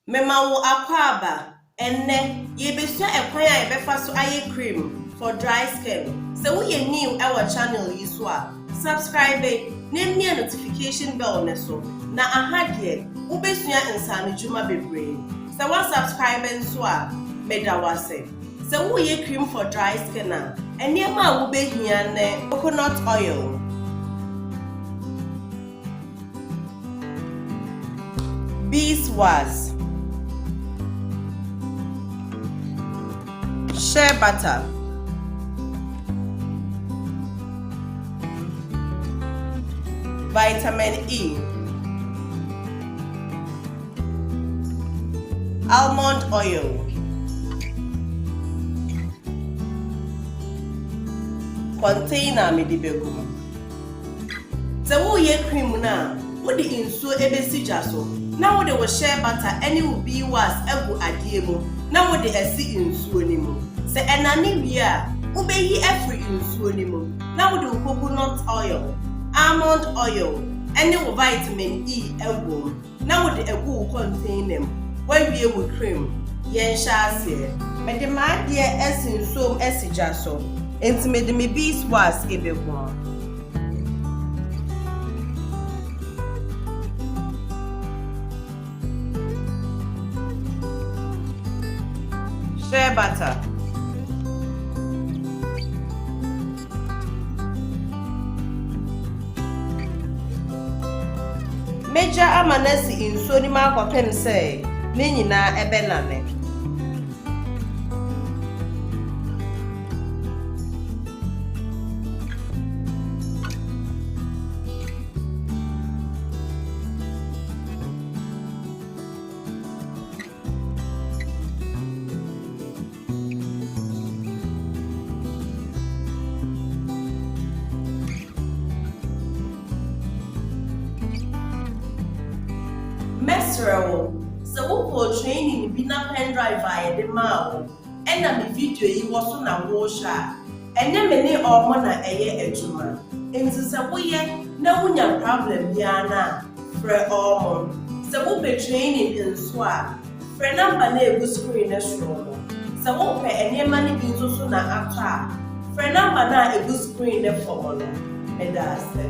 Memawo akwaba enne yebesua ekwan a yebefa so aye cream for dry skin. So we new our channel yi so a subscribe na mia notification bell ne so na ahade ubesua insano juma bebre. So one subscribe nso a meda wase. So we cream for dry skin a enema a wo behia ne coconut oil, beeswax, shea butter, vitamin E, almond oil, container medibegu. So we cream na wo de insuo ebesi gya so na wo de wo shea butter any wo beeswax egu adie mu na wo de esi insuo ni mu. Se enane wi a wo beyi every insuo ni mu na wo de coconut oil, almond oil, any wo vitamin E egu na wo de egu container mu. Wawie wo cream yen sha ase me de ma de esi insuo esi gya so enti me de me beeswax ebegu. Shea butter, Major amanasi insuo ni ma kwapem se ne nyina ebe nane. Mesrewo so wo training bi na pen drive a de ma wo ena me video yi wo so na wo sha enye me ne omo na eye adwuma enti se wo ye na wunya problem bia na frɛ omo se wo be training nso a frɛ number na egu screen na show no se wo pɛ enye ma ne bi nso so na ato a frɛ number na egu screen na for no me da se.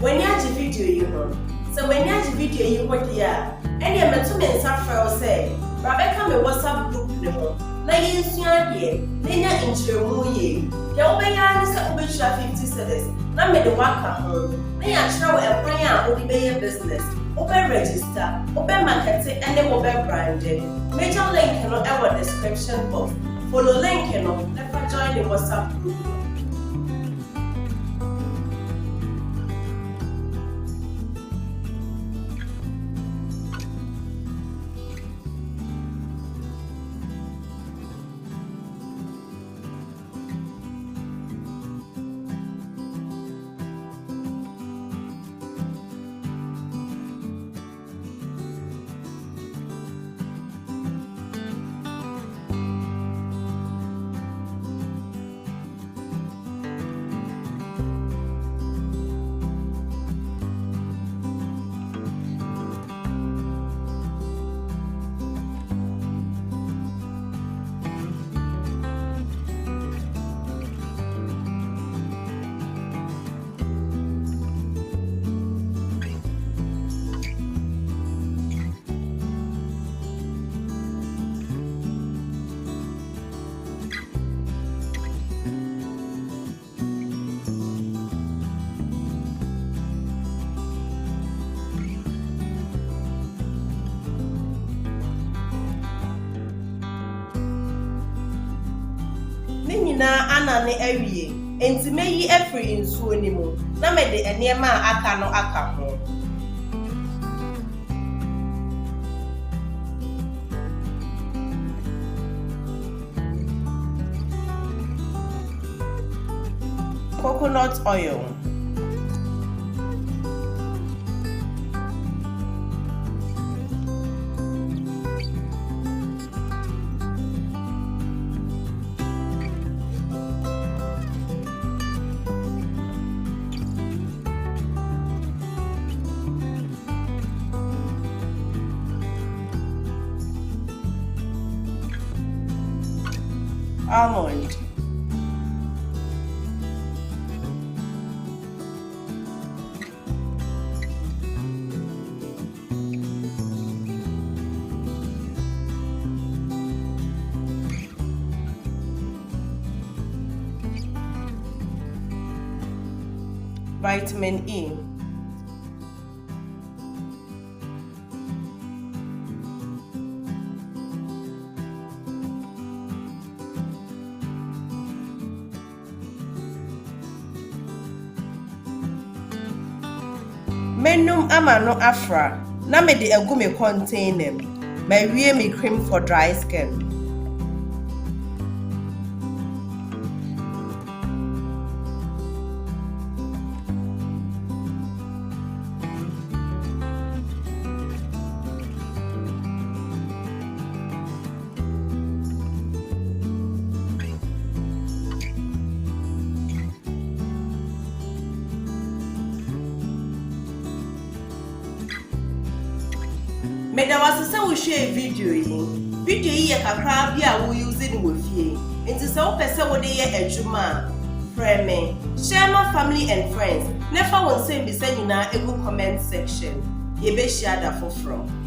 When you watch video you know, so when you watch video you what dia, any me to me nsa frɛ say, Rebecca me WhatsApp group ne ho. Na yensua de, na nya nkyerɛmu ye. Ya wo bɛya ne sɛ wo bɛhwa 50 cedis. Na me de waka ho. Na ya kyerɛ wo ɛkwan a wo de bɛyɛ business. Wo bɛ register, wo bɛ market and wo bɛ brand. Major link no ɛwɔ description box. Follow link no, never join the WhatsApp group. nyinaa anane awie enti meyi afiri nsuo ni mu na mede enema aka no aka ho. Coconut oil, almond, vitamin E, menum amano afra na mede egu me container ma wie me cream for dry skin. Meda wasese wo hwe video yi ye kakra bi a wo use ni wo fie enti se wo pese wo de ye adwuma frɛ me share my family and friends never won say bi se nyina egu comment section ye be share da foforo.